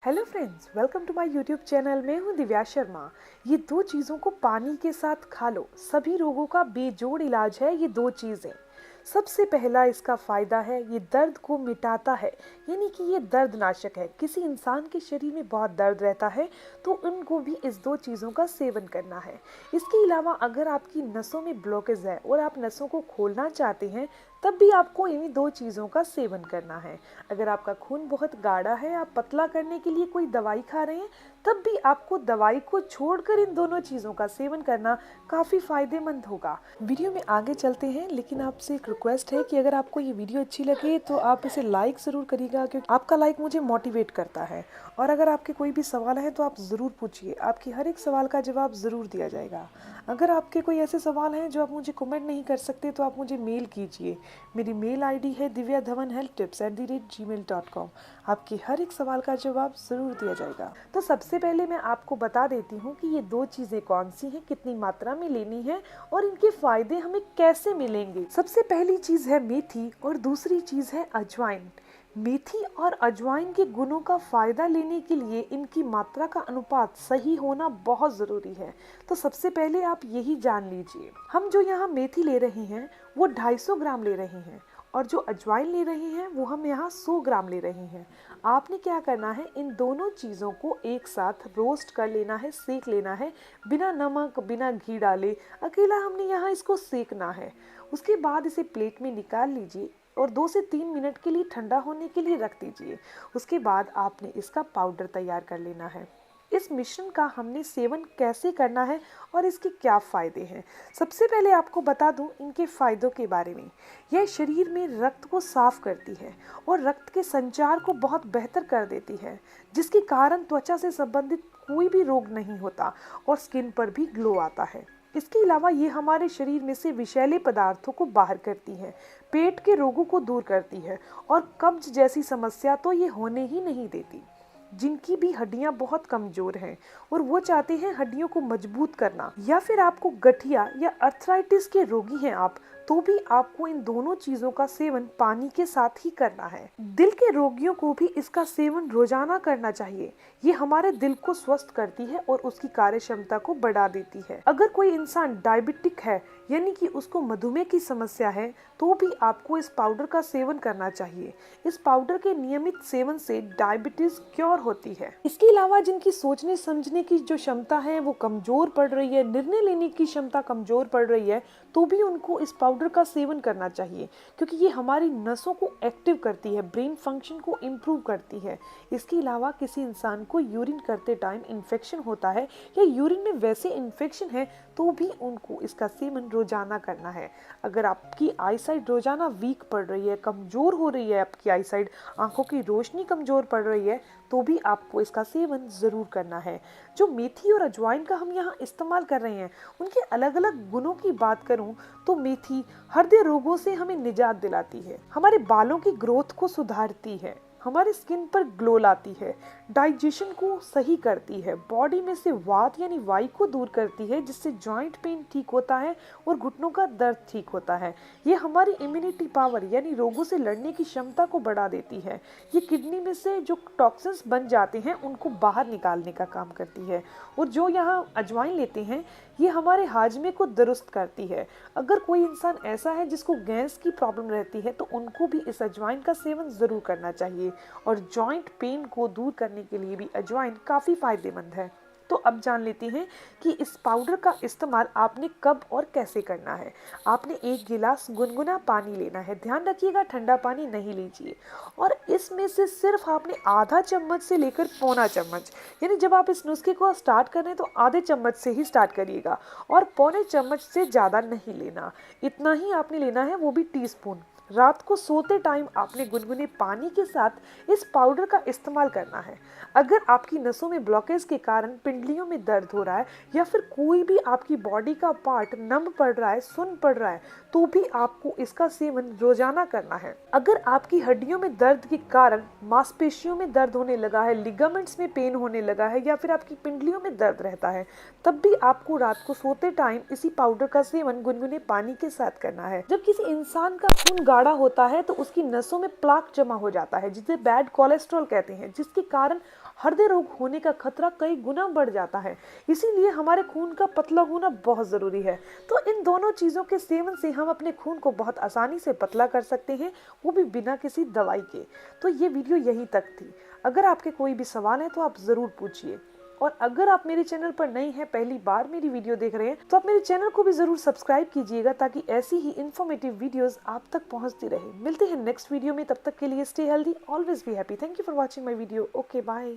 Hello friends, welcome to my YouTube channel. मैं हूं दिव्या शर्मा। ये दो चीज़ों को पानी के साथ खा लो, सभी रोगों का बेजोड़ इलाज है ये दो चीज़ें। सबसे पहला इसका फ़ायदा है, ये दर्द को मिटाता है, यानी कि ये दर्दनाशक है। किसी इंसान के शरीर में बहुत दर्द रहता है तो उनको भी इस दो चीज़ों का सेवन करना है। इसके अलावा अगर आपकी नसों में ब्लॉकेज है और आप नसों को खोलना चाहते हैं तब भी आपको इन्हीं दो चीज़ों का सेवन करना है। अगर आपका खून बहुत गाढ़ा है, आप पतला करने के लिए कोई दवाई खा रहे हैं, तब भी आपको दवाई को छोड़कर इन दोनों चीज़ों का सेवन करना काफ़ी फ़ायदेमंद होगा। वीडियो में आगे चलते हैं, लेकिन आपसे एक रिक्वेस्ट है कि अगर आपको ये वीडियो अच्छी लगे तो आप इसे लाइक ज़रूर करिएगा, क्योंकि आपका लाइक मुझे मोटिवेट करता है। और अगर आपके कोई भी सवाल है तो आप ज़रूर पूछिए, आपकी हर एक सवाल का जवाब ज़रूर दिया जाएगा। अगर आपके कोई ऐसे सवाल हैं जो आप मुझे कमेंट नहीं कर सकते तो आप मुझे मेल कीजिए। मेरी मेल आईडी है divyadhawanhealthtips@gmail.com। आपके हर एक सवाल का जवाब ज़रूर दिया जाएगा। तो सबसे पहले मैं आपको बता देती हूँ कि ये दो चीज़ें कौन सी हैं, कितनी मात्रा में लेनी है और इनके फ़ायदे हमें कैसे मिलेंगे। सबसे पहली चीज़ है मेथी और दूसरी चीज़ है अजवाइन। मेथी और अजवाइन के गुणों का फायदा लेने के लिए इनकी मात्रा का अनुपात सही होना बहुत ज़रूरी है। तो सबसे पहले आप यही जान लीजिए, हम जो यहाँ मेथी ले रहे हैं वो 250 ग्राम ले रहे हैं और जो अजवाइन ले रहे हैं वो हम यहाँ 100 ग्राम ले रहे हैं। आपने क्या करना है, इन दोनों चीज़ों को एक साथ रोस्ट कर लेना है, सेक लेना है, बिना नमक बिना घी डाले। अकेला हमने यहाँ इसको सेकना है। उसके बाद इसे प्लेट में निकाल लीजिए और 2 से 3 मिनट के लिए ठंडा होने के लिए रख दीजिए। उसके बाद आपने इसका पाउडर तैयार कर लेना है। इस मिश्रण का हमने सेवन कैसे करना है और इसके क्या फ़ायदे हैं। सबसे पहले आपको बता दूं इनके फ़ायदों के बारे में। यह शरीर में रक्त को साफ करती है और रक्त के संचार को बहुत बेहतर कर देती है, जिसके कारण त्वचा से संबंधित कोई भी रोग नहीं होता और स्किन पर भी ग्लो आता है। इसके अलावा ये हमारे शरीर में से विषैले पदार्थों को बाहर करती है, पेट के रोगों को दूर करती है और कब्ज जैसी समस्या तो ये होने ही नहीं देती। जिनकी भी हड्डियां बहुत कमजोर हैं और वो चाहते हैं हड्डियों को मजबूत करना, या फिर आपको गठिया या अर्थराइटिस के रोगी हैं आप, तो भी आपको इन दोनों चीजों का सेवन पानी के साथ ही करना है। दिल के रोगियों को भी इसका सेवन रोजाना करना चाहिए। ये हमारे दिल को स्वस्थ करती है और उसकी कार्य क्षमता को बढ़ा देती है। अगर कोई इंसान डायबिटिक है, यानी कि उसको मधुमेह की समस्या है, तो भी आपको इस पाउडर का सेवन करना चाहिए। इस पाउडर के नियमित सेवन से डायबिटीज क्योर होती है। इसके अलावा जिनकी सोचने समझने की जो क्षमता है वो कमजोर पड़ रही है, निर्णय लेने की क्षमता कमजोर पड़ रही है, तो भी उनको इस पाउडर का सेवन करना चाहिए, क्योंकि ये हमारी नसों को एक्टिव करती है, ब्रेन फंक्शन को इम्प्रूव करती है। इसके अलावा किसी इंसान को यूरिन करते टाइम इन्फेक्शन होता है या यूरिन में वैसे इन्फेक्शन है, तो भी उनको इसका सेवन रोजाना करना है। अगर आपकी आईसाइट रोजाना वीक पड़ रही है, कमजोर हो रही है आपकी आईसाइट, आंखों की रोशनी कमजोर पड़ रही है, तो भी आपको इसका सेवन ज़रूर करना है। जो मेथी और अजवाइन का हम यहाँ इस्तेमाल कर रहे हैं, उनके अलग अलग गुणों की बात करूँ तो मेथी हृदय रोगों से हमें निजात दिलाती है, हमारे बालों की ग्रोथ को सुधारती है, हमारे स्किन पर ग्लो लाती है, डाइजेशन को सही करती है, बॉडी में से वात यानी वायु को दूर करती है, जिससे जॉइंट पेन ठीक होता है और घुटनों का दर्द ठीक होता है। ये हमारी इम्यूनिटी पावर यानी रोगों से लड़ने की क्षमता को बढ़ा देती है। ये किडनी में से जो टॉक्सिन्स बन जाते हैं उनको बाहर निकालने का काम करती है। और जो यहाँ अजवाइन लेते हैं, ये हमारे हाजमे को दुरुस्त करती है। अगर कोई इंसान ऐसा है जिसको गैस की प्रॉब्लम रहती है, तो उनको भी इस अजवाइन का सेवन ज़रूर करना चाहिए। और जॉइंट पेन को दूर करने के लिए भी अजवाइन काफ़ी फ़ायदेमंद है। तो अब जान लेते हैं कि इस पाउडर का इस्तेमाल आपने कब और कैसे करना है। आपने 1 गिलास गुनगुना पानी लेना है, ध्यान रखिएगा ठंडा पानी नहीं लीजिए, और इसमें से सिर्फ आपने आधा चम्मच से लेकर पौना चम्मच, यानी जब आप इस नुस्खे को स्टार्ट कर रहे हैं तो आधे चम्मच से ही स्टार्ट करिएगा और पौने चम्मच से ज़्यादा नहीं लेना। इतना ही आपने लेना है, वो भी टीस्पून। रात को सोते टाइम आपने गुनगुने पानी के साथ इस पाउडर का इस्तेमाल करना है। अगर आपकी नसों में ब्लॉकेज के कारण पिंडलियों में दर्द हो रहा है या फिर कोई भी आपकी बॉडी का पार्ट नम पड़ रहा है, सुन्न पड़ रहा है, तो भी आपको इसका सेवन रोजाना करना है। अगर आपकी हड्डियों में दर्द के कारण मांसपेशियों में दर्द होने लगा है, लिगामेंट्स में पेन होने लगा है या फिर आपकी पिंडलियों में दर्द रहता है, तब भी आपको रात को सोते टाइम इसी पाउडर का सेवन गुनगुने पानी के साथ करना है। जब किसी इंसान का खून गाढ़ा होता है तो उसकी नसों में प्लाक जमा हो जाता है, जिसे बैड कोलेस्ट्रॉल कहते हैं, जिसके कारण हृदय रोग होने का खतरा कई गुना बढ़ जाता है। इसीलिए हमारे खून का पतला होना बहुत जरूरी है। तो इन दोनों चीजों के सेवन से हम अपने खून को बहुत आसानी से पतला कर सकते हैं, वो भी बिना किसी दवाई के। तो ये वीडियो यहीं तक थी। अगर आपके कोई भी सवाल है तो आप जरूर पूछिए। और अगर आप मेरे चैनल पर नए हैं, पहली बार मेरी वीडियो देख रहे हैं, तो आप मेरे चैनल को भी जरूर सब्सक्राइब कीजिएगा ताकि ऐसी ही इन्फॉर्मेटिव वीडियोस आप तक पहुंचती रहे। मिलते हैं नेक्स्ट वीडियो में, तब तक के लिए stay healthy, always be happy. Thank you for watching my video. Okay, bye.